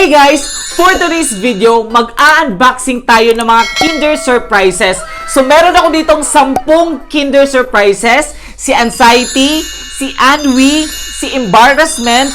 Hey guys! For today's video, mag-a-unboxing tayo ng mga Kinder Surprises. So meron ako ditong 10 Kinder Surprises. Si Anxiety, si Ennui, si Embarrassment,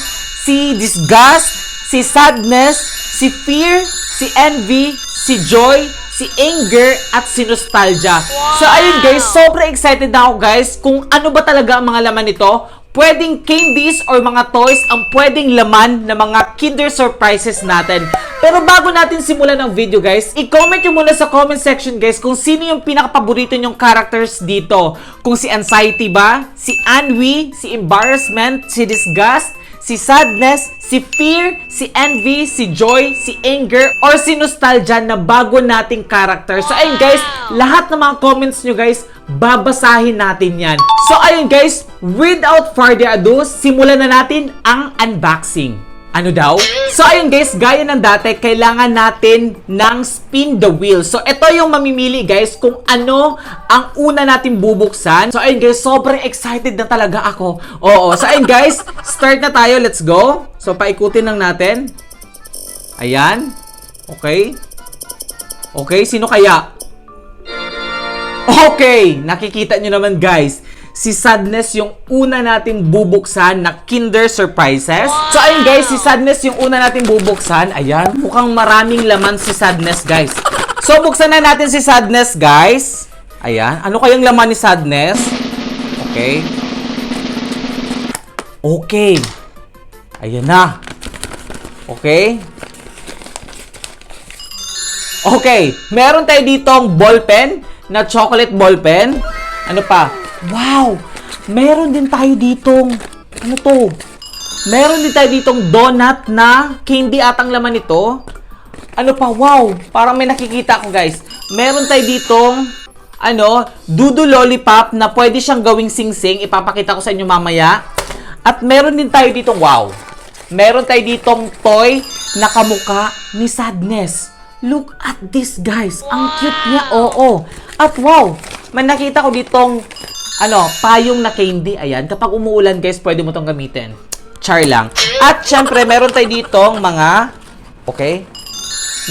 si Disgust, si Sadness, si Fear, si Envy, si Joy, si Anger, at si Nostalgia. So ayun guys, sobrang excited na ako guys kung ano ba talaga ang mga laman nito. Pwedeng candies or mga toys ang pwedeng laman ng mga Kinder Surprises natin. Pero bago natin simulan ang video guys, i-comment nyo muna sa comment section guys kung sino yung pinaka-paborito nyong characters dito. Kung si Anxiety ba, si Ennui, si Embarrassment, si Disgust, si Sadness, si Fear, si Envy, si Joy, si Anger, or si Nostalgia na bago nating character. So ayun guys, lahat ng mga comments nyo guys, babasahin natin yan. So ayun guys, without further ado, simulan na natin ang unboxing. Ano daw? So ayun guys, gaya ng dati, kailangan natin ng spin the wheel. So ito yung mamimili guys kung ano ang una natin bubuksan. So ayun guys, sobrang excited na talaga ako. Oo, so ayun guys, start na tayo, let's go. So paikutin lang natin. Ayan. Okay. Okay, sino kaya? Okay, nakikita nyo naman guys, si Sadness yung una nating bubuksan na Kinder Surprises. So ayun guys, si Sadness yung una nating bubuksan. Ayan, mukhang maraming laman si Sadness guys. So buksan na natin si Sadness guys. Ayan, ano kayang laman ni Sadness? Okay. Okay. Ayan na. Okay. Okay, meron tayo ditong ballpen na chocolate ballpen. Ano pa? Wow! Meron din tayo ditong, ano to? Meron din tayo ditong donut na candy atang laman nito. Ano pa? Wow! Parang may nakikita ko guys. Meron tayo ditong, Dudu Lollipop na pwede siyang gawing sing-sing. Ipapakita ko sa inyo mamaya. At meron din tayo ditong, wow! Meron tayo ditong toy na kamukha ni Sadness. Look at this guys. Ang cute niya. Oo. At wow, may nakita ko ditong payong na candy. Ayan, kapag umuulan guys, pwede mo tong gamitin. Char lang. At syempre, meron tayo ditong mga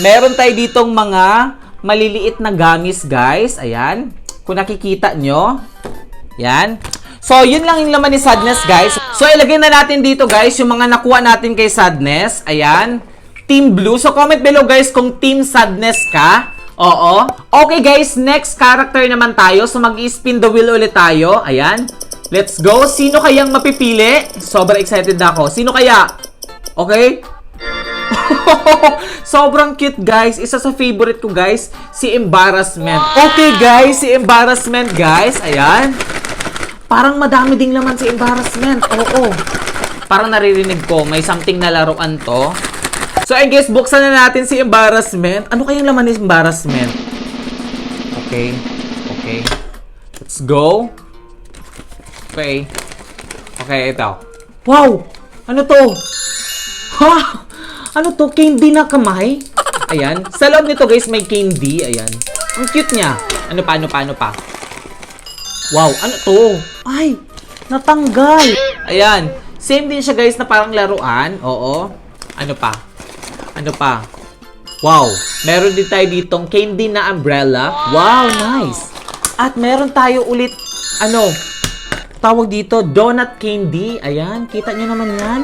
meron tayo ditong mga maliliit na gummies guys. Ayan. Kung nakikita nyo. Ayan. So, yun lang yung laman ni Sadness guys. So, ilagay na natin dito guys yung mga nakuha natin kay Sadness. Ayan. Team Blue. So, comment below guys kung Team Sadness ka. Oo. Okay guys, next character naman tayo. So, mag-spin the wheel ulit tayo. Ayan. Let's go. Sino kayang mapipili? Sobrang excited na ako. Sino kaya? Okay? Sobrang cute guys. Isa sa favorite ko guys, si Embarrassment. Okay guys, si Embarrassment guys. Ayan. Parang madami ding laman si Embarrassment. Oo. Parang naririnig ko, may something na laruan to. So, I guess, buksan na natin si Embarrassment. Ano kayang laman ni Embarrassment? Okay. Okay. Let's go. Okay. Okay, ito. Wow! Ano to? Ha? Ano to? Candy na kamay? Ayan. Sa loob nito, guys, may candy. Ayan. Ang cute niya. Ano pa? Wow! Ano to? Ay! Natanggal! Ayan. Same din siya, guys, na parang laruan. Oo. Ano pa? Wow! Meron din tayo ditong candy na umbrella. Wow! Nice! At meron tayo ulit, tawag dito, donut candy. Ayan, kita nyo naman yan.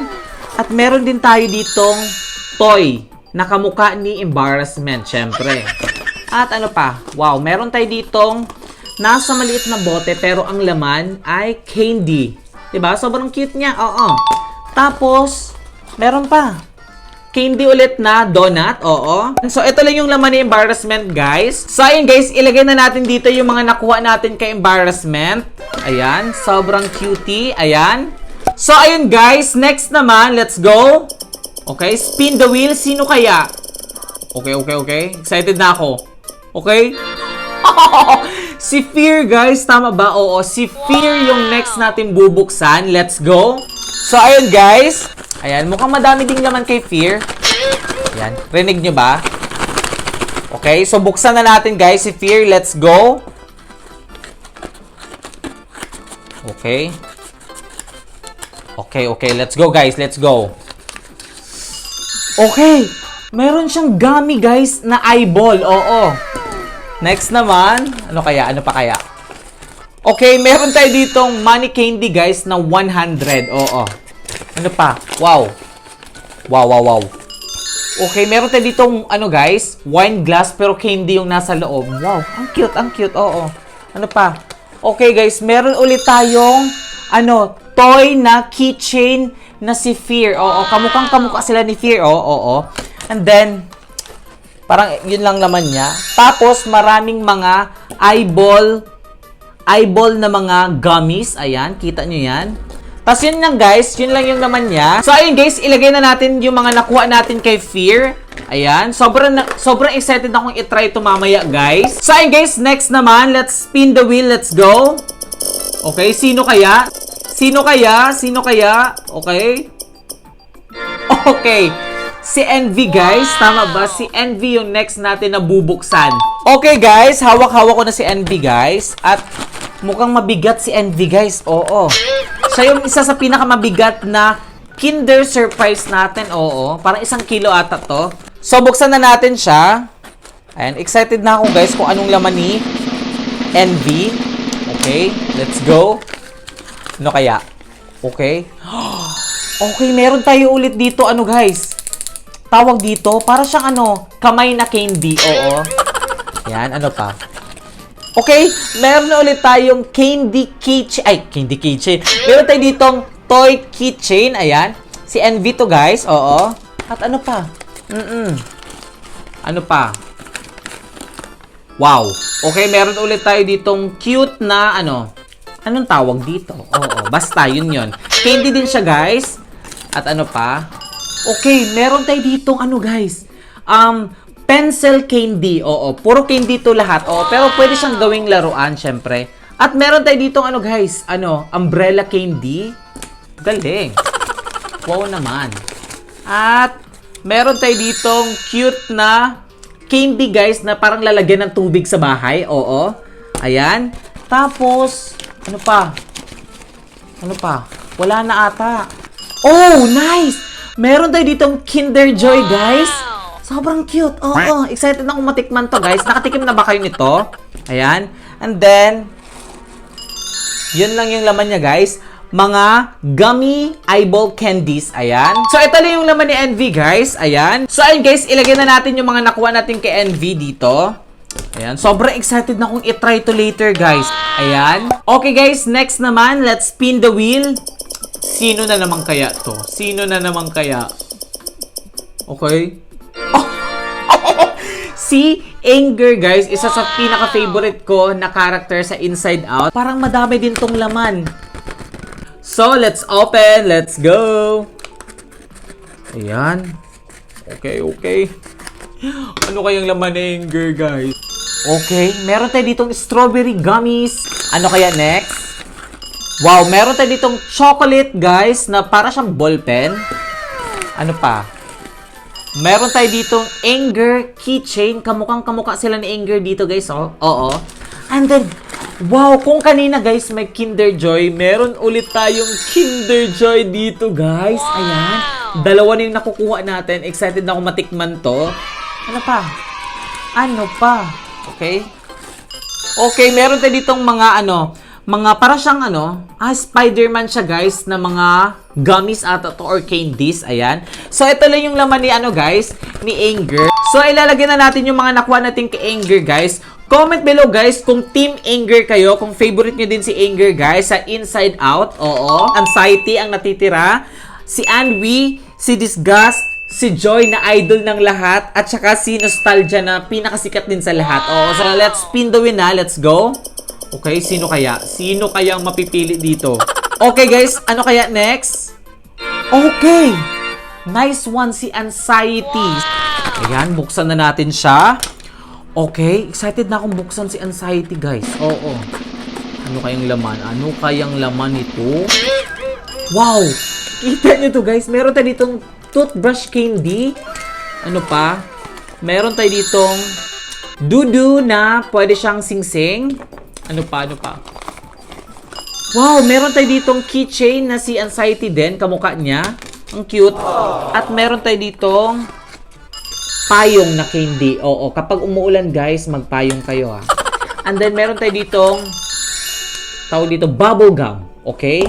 At meron din tayo ditong toy na kamukha ni Embarrassment, syempre. At ano pa? Wow! Meron tayo ditong nasa maliit na bote pero ang laman ay candy. Diba? Sobrang cute niya. Oo. Tapos, meron pa. Candy ulit na donut, oo. So, ito lang yung laman ni Embarrassment, guys. So, ayun, guys, ilagay na natin dito yung mga nakuha natin kay Embarrassment. Ayan, sobrang cutie. Ayan. So, ayun, guys, next naman, let's go. Okay, spin the wheel. Sino kaya? Okay. Excited na ako. Okay? Si Fear, guys. Tama ba? Oo, si Fear yung next natin bubuksan. Let's go. So, ayun, guys. Ayan, mukhang madami ding laman kay Fear. Ayan, rinig nyo ba? Okay, so buksan na natin guys si Fear. Let's go. Okay. Okay, let's go guys. Let's go. Okay. Meron siyang gummy, guys, na eyeball. Oo. Next naman, ano kaya? Ano pa kaya? Okay, meron tayo ditong money candy, guys, na 100. Oo. Ano pa? Wow. Wow, wow, wow. Okay, meron tayo ditong, ano, guys, wine glass, pero candy yung nasa loob. Wow, ang cute, ang cute. Oo. Ano pa? Okay, guys, meron ulit tayong, ano, toy na keychain na si Fear. Oo, kamukhang-kamukha sila ni Fear. Oo. And then, parang yun lang naman niya. Tapos, maraming mga eyeball na mga gummies. Ayan, kita nyo yan. Tapos yun lang, guys. Yun lang yung naman niya. So, ayun, guys. Ilagay na natin yung mga nakuha natin kay Fear. Ayan. Sobrang excited akong itry ito mamaya, guys. So, ayun, guys. Next naman. Let's spin the wheel. Let's go. Okay. Sino kaya? Okay. Okay. Si Envy, guys. Tama ba? Si Envy yung next natin na bubuksan. Okay, guys. Hawak-hawak ko na si Envy, guys. At mukhang mabigat si Envy, guys. Oo. Siya yung isa sa pinakamabigat na Kinder Surprise natin. Oo. Parang 1 kilo ata to. So, buksan na natin siya. Ayan. Excited na ako, guys, kung anong laman ni Envy. Okay. Let's go. Ano kaya? Okay. Okay. Meron tayo ulit dito. Ano, guys? Tawag dito. Para siyang ano, kamay na candy. Oo. Ayan. Ano pa? Okay, meron na ulit tayong candy keychain. Ay, candy keychain. Meron tayo ditong toy keychain. Ayan. Si Envy to, guys. Oo. At ano pa? Ano pa? Wow. Okay, meron ulit tayo ditong cute na ano. Anong tawag dito? Oo. Basta, yun. Candy din siya, guys. At ano pa? Okay, meron tayo ditong ano, guys. Pencil candy. Oo, puro candy to lahat. Oo, pero pwede siyang gawing laruan, syempre. At meron tayo ditong ano, guys, ano, umbrella candy. Galing. Wow naman. At meron tayo ditong cute na candy, guys, na parang lalagyan ng tubig sa bahay. Oo. Ayan. Tapos, ano pa? Wala na ata. Oh, nice! Meron tayo ditong Kinder Joy, guys. Sobrang cute. Oo. Excited na akong matikman to, guys. Nakatikim na ba kayo nito? Ayan. And then, yun lang yung laman niya, guys. Mga gummy eyeball candies. Ayan. So, ito lang yung laman ni Envy, guys. Ayan. So, ayun, guys. Ilagay na natin yung mga nakuha natin kay Envy dito. Ayan. Sobrang excited na akong itry to later, guys. Ayan. Okay, guys. Next naman, let's spin the wheel. Sino na naman kaya to? Okay. Si Anger, guys, isa sa pinaka-favorite ko na character sa Inside Out. Parang madami din tong laman. So, let's open. Let's go. Ayan. Okay. Ano kayang laman ni Anger, guys? Okay, meron tayo ditong strawberry gummies. Ano kaya next? Wow, meron tayo ditong chocolate, guys, na para siyang ballpen. Ano pa? Meron tayo ditong Anger keychain. Kamukhang-kamukha sila ni Anger dito, guys. Oh. Oo. And then, wow, kung kanina, guys, may Kinder Joy, meron ulit tayong Kinder Joy dito, guys. Ayan. Dalawa na yung nakukuha natin. Excited na ako matikman to. Ano pa? Okay. Okay, meron tayo ditong mga mga para siyang Spider-Man siya, guys, na mga gummies ata to or candies. Ayan. So, ito lang yung laman ni guys, ni Anger. So, ilalagay na natin yung mga nakuha natin kay Anger, guys. Comment below, guys, kung Team Anger kayo, kung favorite nyo din si Anger, guys, sa Inside Out. Oo. Anxiety ang natitira. Si Anwi, si Disgust, si Joy na idol ng lahat, at saka si Nostalgia na pinakasikat din sa lahat. Oo. So, let's spin the wheel na. Let's go. Okay, sino kaya? Sino kayang mapipili dito? Okay, guys, ano kaya next? Okay! Nice one, si Anxiety. Ayan, buksan na natin siya. Okay, excited na akong buksan si Anxiety, guys. Oo. Ano kayang laman nito? Wow! Kita nyo to, guys. Meron tayo ditong toothbrush candy. Ano pa? Meron tayo ditong dudu na pwede siyang singsing. Ano pa? Wow, meron tayo ditong keychain na si Anxiety din, kamukha niya. Ang cute. At meron tayo ditong payong na candy. Oo, kapag umuulan guys, magpayong kayo ha. And then meron tayo ditong tawag dito bubble gum, okay?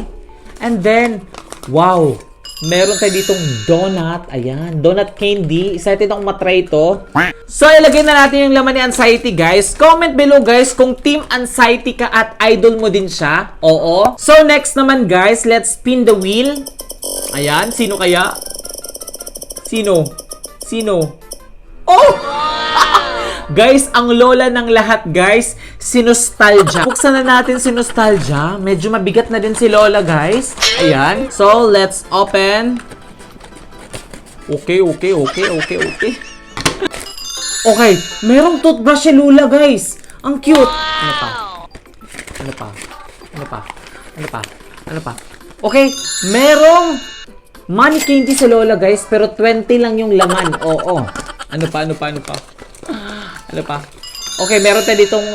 And then wow, meron tayo ditong donut. Ayan, donut candy. Excited akong matry ito. So, ilagay na natin yung laman ni Anxiety, guys. Comment below, guys, kung Team Anxiety ka at idol mo din siya. Oo. So, next naman, guys, let's spin the wheel. Ayan, sino kaya? Sino? Oh! Guys, ang lola ng lahat, guys, si Nostalgia. Buksan na natin si Nostalgia. Medyo mabigat na din si Lola, guys. Ayan. So, let's open. Okay. Okay, merong toothbrush si Lola, guys. Ang cute. Ano pa? Okay, merong money candy si Lola, guys, pero 20 lang yung laman. Oo. Ano pa? Okay, meron tayo ditong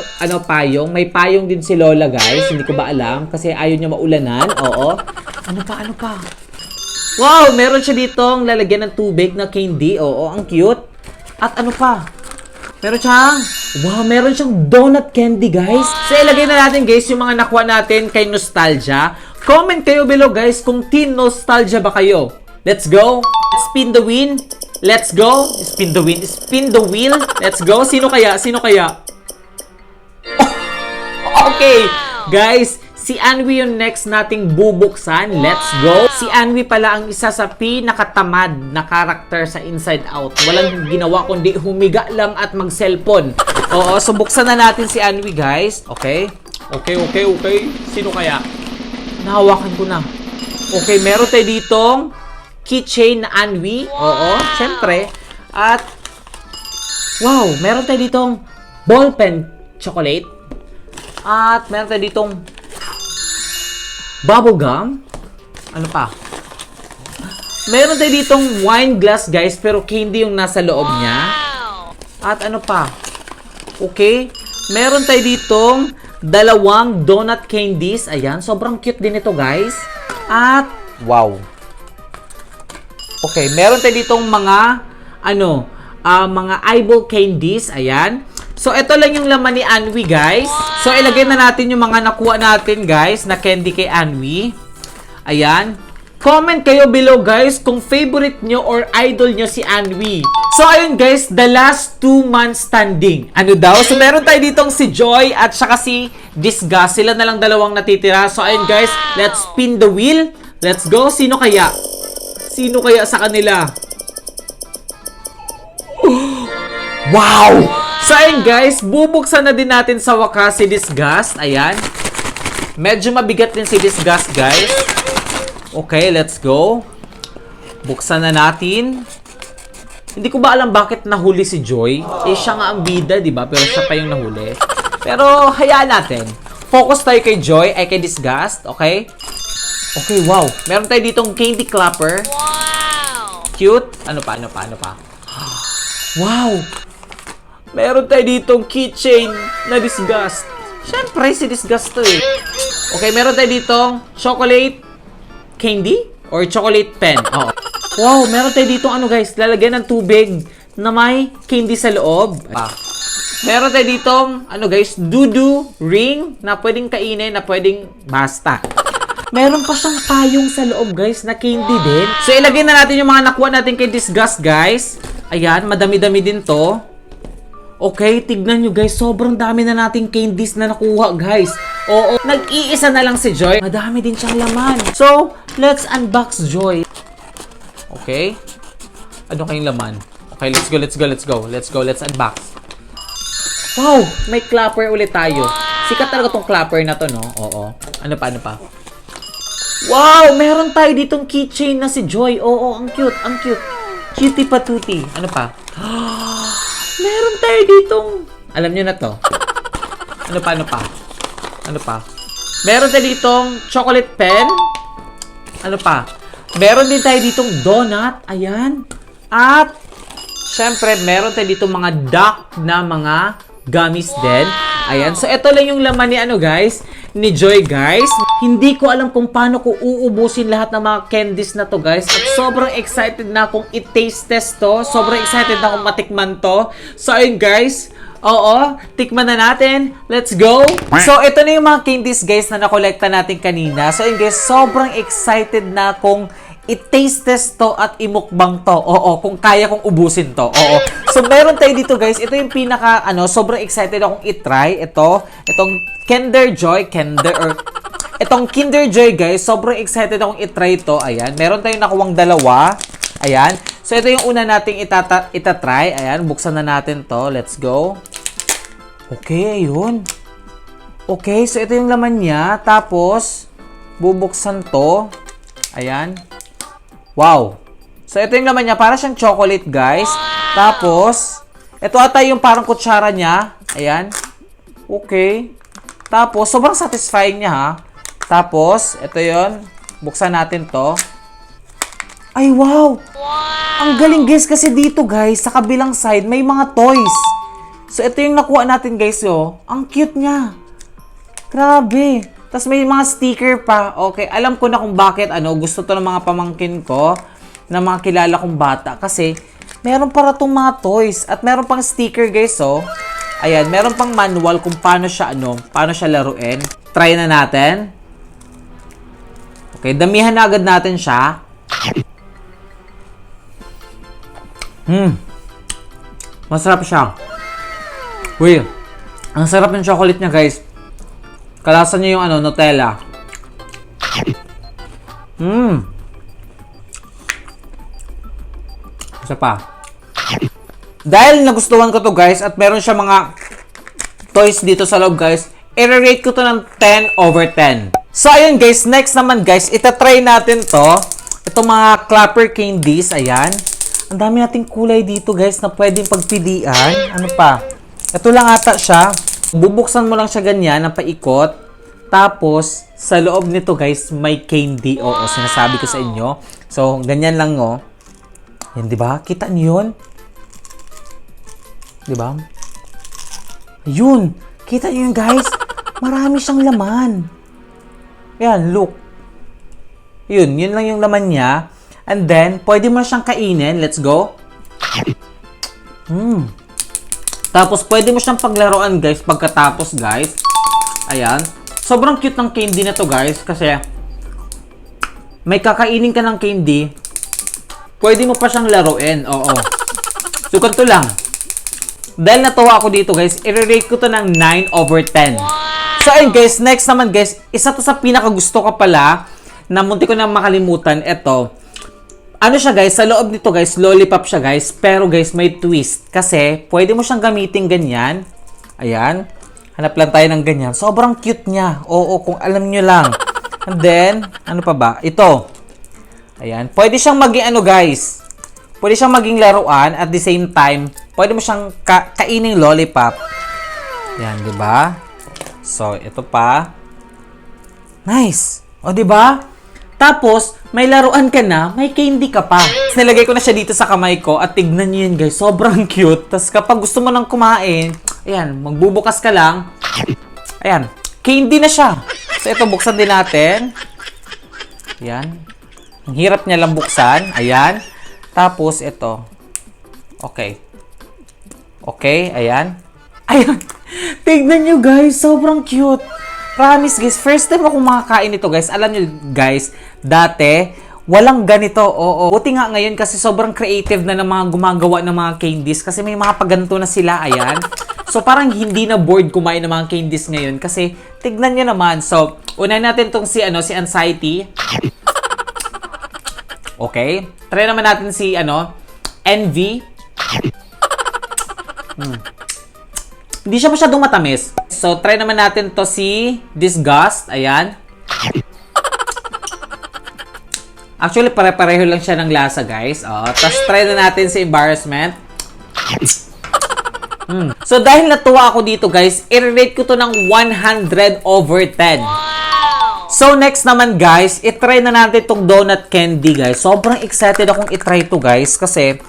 payong. May payong din si Lola, guys. Hindi ko ba alam kasi ayaw niya maulanan. Oo. Ano pa? Wow, meron siya ditong lalagyan ng tubig na candy. Oo, ang cute. At ano pa? Meron siyang donut candy, guys. So, ilagay na natin, guys, yung mga nakuha natin kay Nostalgia. Comment kayo below, guys, kung Team Nostalgia ba kayo. Let's go. Spin the wheel. Let's go. Spin the wheel. Let's go. Sino kaya? Okay. Guys, si Anwi yung next nating bubuksan. Let's go. Si Anwi pala ang isa sa pinakatamad na karakter sa Inside Out. Walang ginawa kundi humiga lang at mag-cellphone. Oo, so buksan na natin si Anwi, guys. Okay. Sino kaya? Nahawakan ko na. Okay, meron tayo ditong keychain na Anwi. Oo, syempre. At wow, meron tayo ditong ballpen chocolate. At meron tayo ditong bubble gum. Ano pa? Meron tayo ditong wine glass, guys, pero candy yung nasa loob niya. At ano pa? Okay, meron tayo ditong dalawang donut candies. Ayan, sobrang cute din ito, guys. At wow. Okay, meron tayo ditong mga mga eyeball candies. Ayan. So, ito lang yung laman ni Anwi, guys. So, ilagay na natin yung mga nakuha natin, guys, na candy kay Anwi. Ayan. Comment kayo below, guys, kung favorite nyo or idol nyo si Anwi. So, ayun, guys, the last 2 months standing. Ano daw? So, meron tayo ditong si Joy at saka si Disgust. Sila na lang dalawang natitira. So, ayun, guys, let's spin the wheel. Let's go. Sino kaya sa kanila? Wow! So, ayun, guys, bubuksan na din natin sa wakas si Disgust. Ayan. Medyo mabigat din si Disgust, guys. Okay, let's go. Buksan na natin. Hindi ko ba alam bakit nahuli si Joy? Eh, siya nga ang bida, di ba? Pero siya pa yung nahuli. Pero, hayaan natin. Focus tayo kay Joy, ay kay Disgust, okay? Okay, wow. Meron tayo ditong candy clapper. Wow! Cute. Ano pa? Wow! Meron tayo ditong keychain na Disgust. Siyempre, si Disgust to eh. Okay, meron tayo ditong chocolate candy or chocolate pen. Oh. Wow, meron tayo ditong guys, lalagyan ng tubig na may candy sa loob. Meron tayo ditong guys, dudu ring na pwedeng kainin, na pwedeng basta. Meron pa siyang payong sa loob, guys, na candy din. So, ilagay na natin yung mga nakuha natin kay Disgust, guys. Ayan, madami-dami din to. Okay, tignan nyo, guys. Sobrang dami na nating candies na nakuha, guys. Oo, nag-iisa na lang si Joy. Madami din siyang laman. So, let's unbox Joy. Okay. Ano kayong laman? Okay, let's go. Let's unbox. Wow, may clapper ulit tayo. Sikat talaga tong clapper na to, no? Oo. Ano pa? Wow, meron tayo ditong keychain na si Joy. Oo, ang cute. Cutie patuti. Ano pa? Meron tayo ditong, alam nyo na to. Ano pa? Meron tayo ditong chocolate pen. Ano pa? Meron din tayo ditong donut. Ayan. At, syempre, meron tayo ditong mga duck na mga gummies din. Ayan. So, ito lang yung laman ni guys, ni Joy, guys. Hindi ko alam kung paano ko uubusin lahat ng mga candies na to, guys. At sobrang excited na akong i-taste test to. Sobrang excited na akong matikman to. So, ayun, guys. Oo, tikman na natin. Let's go! So, ito na yung mga candies, guys, na nakolekta natin kanina. So, ayun, guys, sobrang excited na akong i-taste test to at imukbang to. Oo, kung kaya kong ubusin to. Oo. So, meron tayo dito, guys. Ito yung pinaka, sobrang excited akong i-try. Itong Itong Kinder Joy, guys, sobrang excited akong i-try ito. Ayan, meron tayong nakuwang dalawa. Ayan. So, ito yung una nating itatry. Ayan, buksan na natin to. Let's go. Okay, ayun. Okay, so ito yung laman niya. Tapos, bubuksan to. Ayan. Wow. So, ito yung laman niya. Para siyang chocolate, guys. Tapos, ito ata yung parang kutsara niya. Ayan. Okay. Tapos, sobrang satisfying niya, ha. Tapos, ito yon. Buksan natin to. Ay, wow! Ang galing, guys, kasi dito, guys, sa kabilang side, may mga toys. So, ito yung nakuha natin, guys, oh. Ang cute niya. Grabe. Tapos, may mga sticker pa. Okay, alam ko na kung bakit, gusto to ng mga pamangkin ko, na mga kilala kong bata. Kasi, meron para tong mga toys. At meron pang sticker, guys, oh. Ayan, meron pang manual kung paano siya, paano siya laruin. Try na natin. Okay, damihan na agad natin siya. Masarap siya. Uy, ang sarap ng chocolate niya, guys. Kalasa niya yung Nutella. Isa pa. Dahil nagustuhan ko to, guys, at meron siya mga toys dito sa loob, guys, i-rate ko to ng 10/10. So, ayun, guys. Next naman, guys, itatry natin to. Itong mga clapper candies. Ayan. Ang dami nating kulay dito, guys, na pwedeng pagpilian. Ano pa? Ito lang ata siya. Bubuksan mo lang siya ganyan, ng paikot. Tapos, sa loob nito, guys, may candy. Oo, sinasabi ko sa inyo. So, ganyan lang, oh. Yan, di ba? Kita niyo yun? Di ba? Ayun. Kita niyo yun, guys? Marami siyang laman. Yan, look. Yun lang yung laman niya. And then, pwede mo siyang kainin. Let's go. Tapos, pwede mo siyang paglaruan, guys, pagkatapos, guys. Ayan. Sobrang cute ng candy na to, guys, kasi may kakainin ka ng candy, pwede mo pa siyang laruin. Oo. So, ganito lang. Dahil natuwa ako dito, guys, i-rate ko to ng 9/10. So, ayun, guys, next naman, guys, isa to sa pinakagusto ko pala, na munti ko na makalimutan, ito. Ano siya, guys, sa loob nito, guys, lollipop siya, guys, pero, guys, may twist. Kasi, pwede mo siyang gamitin ganyan. Ayan. Hanap lang tayo ng ganyan. Sobrang cute niya. Oo, kung alam nyo lang. And then, ano pa ba? Ito. Ayan. Pwede siyang maging, guys, pwede siyang maging laruan at the same time, pwede mo siyang kaining lollipop. Ayan, di ba? So, ito pa. Nice. O, di ba? Tapos, may laruan ka na, may candy ka pa. Nilagay ko na siya dito sa kamay ko at tignan niyo yun, guys. Sobrang cute. Tapos, kapag gusto mo nang kumain, ayan, magbubukas ka lang. Ayan, candy na siya. So, ito, buksan din natin. Ayan. Ang hirap niya lang buksan. Ayan. Tapos, ito. Okay. Okay, ayan. Ayan. Tignan nyo, guys. Sobrang cute. Promise, guys. First time ako makakain ito, guys. Alam nyo, guys, dati, walang ganito. Oo. Buti nga ngayon kasi sobrang creative na ng mga gumagawa ng mga candies. Kasi may mga paganto na sila. Ayan. So, parang hindi na bored kumain ng mga candies ngayon. Kasi, tignan nyo naman. So, unahin natin tong si Anxiety. Okay. Try naman natin si, Envy. Hindi siya masyadong matamis. So, try naman natin to si Disgust. Ayan. Actually, pare-pareho lang siya ng lasa, guys. Tapos, try na natin si Embarrassment. So, dahil natuwa ako dito, guys, i-rate ko to ng 100/10. So, next naman, guys, i-try na natin itong donut candy, guys. Sobrang excited akong i-try to, guys, kasi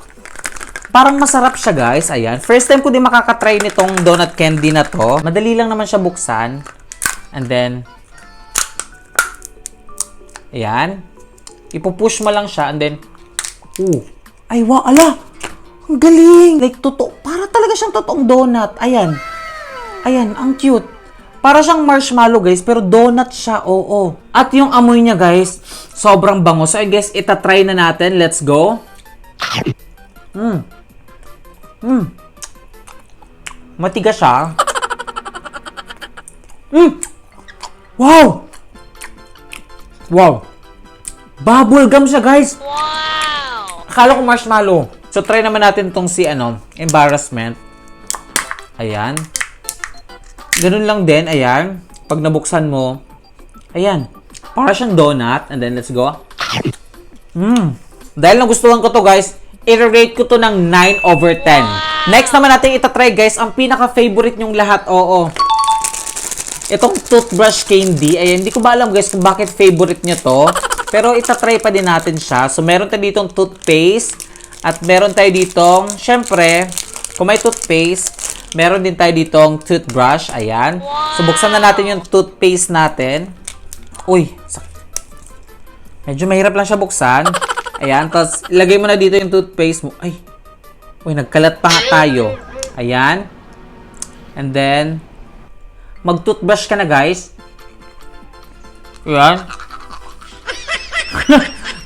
parang masarap siya, guys. Ayan. First time ko din makakatry nitong donut candy na to. Madali lang naman siya buksan. And then, Ayan. Ipupush mo lang siya and then, ay, wow, ala! Ang galing! Like, totoo. Para talaga siyang totoong donut. Ayan. Ayan, ang cute. Para siyang marshmallow, guys, pero donut siya, oo. At yung amoy niya, guys, sobrang bango. So, I guess, itatry na natin. Let's go. Matigas siya. Wow! Wow! Bubble gum siya, guys! Wow! Akala ko marshmallow. So, try naman natin tong si, embarrassment. Ayan. Ganun lang din, ayan. Pag nabuksan mo, ayan. Para siyang donut. And then, let's go. Dahil nagustuhan ko to, guys, i-rate ko to ng 9/10. Next naman natin itatry, guys, ang pinaka-favorite nyong lahat, oo. Itong toothbrush candy. Ayan, hindi ko ba alam, guys, kung bakit favorite nyo to. Pero itatry pa din natin siya. So, meron tayo ditong toothpaste. At meron tayo ditong, syempre, kung may toothpaste, meron din tayo ditong toothbrush. Ayan. So, buksan na natin yung toothpaste natin. Uy, medyo mahirap lang siya buksan. Ayan. Tapos, ilagay mo na dito yung toothpaste mo. Ay. Uy, nagkalat pa nga tayo. Ayan. And then, mag-toothbrush ka na, guys. Ayan.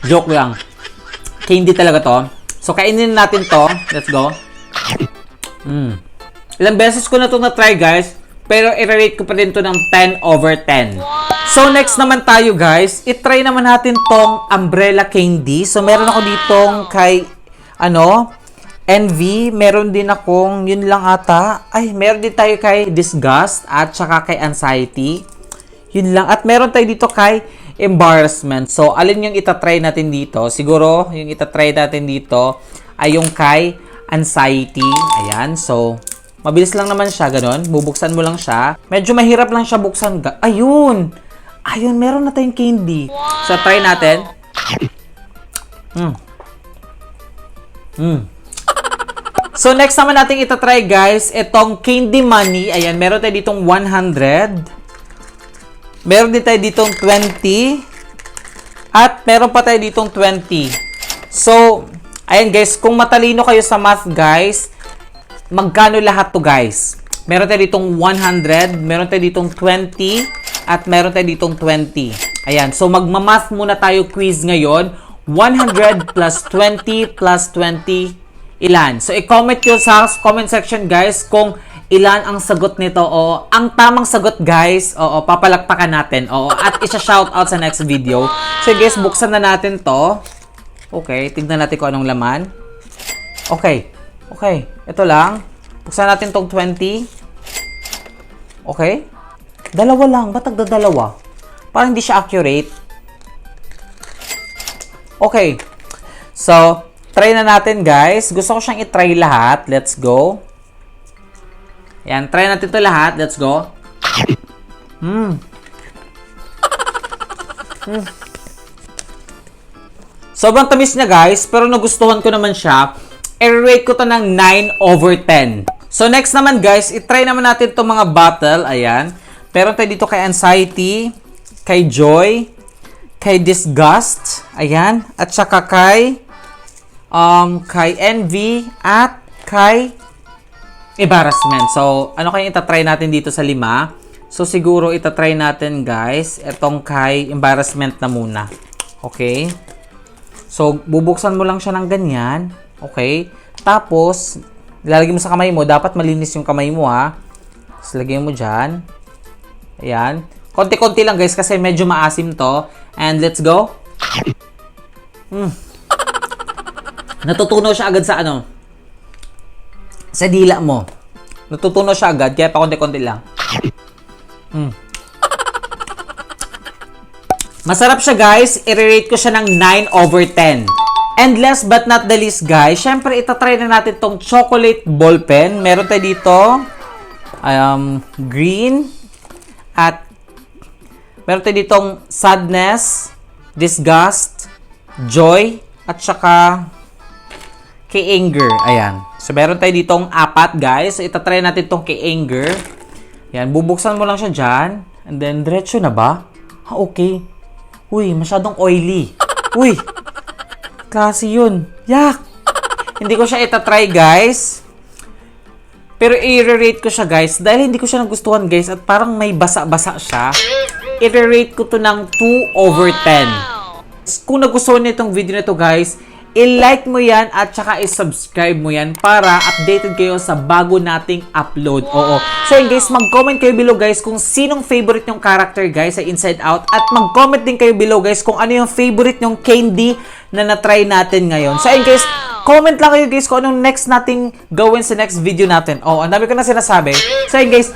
Joke lang. Candy talaga to. So, kainin natin to. Let's go. Ilang beses ko na ito na-try, guys. Pero i-rate ko pa din to ng 10/10. So, next naman tayo, guys. I-try naman natin tong umbrella candy. So, meron ako ditong kay, Envy. Meron din akong, yun lang ata. Ay, meron din tayo kay Disgust at saka kay Anxiety. Yun lang. At meron tayo dito kay Embarrassment. So, alin yung itatry natin dito? Siguro, yung itatry natin dito ay yung kay Anxiety. Ayan. So, mabilis lang naman siya, ganun. Bubuksan mo lang siya. Medyo mahirap lang siya buksan. Ayun! Ayun, meron na tayong candy. So, try natin. So, next naman natin itatry, guys, itong Candy Money. Ayan, meron tayo ditong 100. Meron din tayo ditong 20. At meron pa tayo ditong 20. So, ayan, guys, kung matalino kayo sa math, guys, magkano lahat to, guys? Meron tayo ditong 100, meron tayo ditong 20, at meron tayo ditong 20. Ayan, so magmamath muna tayo quiz ngayon. 100 plus 20 plus 20, ilan? So, i-comment nyo sa comment section, guys, kung ilan ang sagot nito. O, ang tamang sagot, guys, papalakpakan natin. At isa-shoutout sa next video. So, guys, buksan na natin to. Okay, tignan natin kung anong laman. Okay, ito lang. Buksan natin tong 20. Okay. Dalawa lang. Ba't nagdadalawa? Parang hindi siya accurate. Okay. So, try na natin, guys. Gusto ko siyang i-try lahat. Let's go. Yan, try natin to lahat. Let's go. Sobrang tamis niya, guys. Pero nagustuhan ko naman siya. I-rate ko to ng 9/10. So, next naman, guys, i-try naman natin itong mga bottle. Ayan. Meron tayo dito kay Anxiety, kay Joy, kay Disgust. Ayan. At saka kay Envy, at kay Embarrassment. So, ano kayong itatry natin dito sa 5? So, siguro itatry natin, guys, itong kay Embarrassment na muna. Okay? So, bubuksan mo lang siya ng ganyan. Okay? Tapos, lalagay mo sa kamay mo. Dapat malinis yung kamay mo, ha? Tapos, lagay mo dyan. Ayan. Konti-konti lang, guys, kasi medyo maasim to. And let's go. Natutunaw siya agad sa sa dila mo. Natutunaw siya agad, kaya pa konti-konti lang. Masarap siya, guys. I-rate ko siya ng 9/10. And last but not the least, guys, syempre itatry na natin tong chocolate ball pen. Meron tayo dito green, at meron tayo ditong sadness, disgust, joy, at saka kay anger. Ayan. So, meron tayo ditong 4, guys. So, itatry natin tong kay anger. Ayan. Bubuksan mo lang siya dyan. And then, diretso na ba? Okay. Uy, masyadong oily. Uy, klase yun. Yak! Hindi ko siya itatry, guys. Pero i-rate ko siya, guys. Dahil hindi ko siya nagustuhan, guys. At parang may basa-basa siya. I-rate ko to ng 2/10. Kung nagustuhan niyo itong video na to, guys, i-like mo yan at saka i-subscribe mo yan para updated kayo sa bago nating upload. Oo. So yun guys, mag-comment kayo below guys kung sinong favorite nyong character guys sa Inside Out. At mag-comment din kayo below guys kung ano yung favorite nyong candy na na-try natin ngayon. So yun guys, comment lang kayo guys kung anong next nating gawin sa next video natin. Oo, ang dami ko na sinasabi. So yun guys,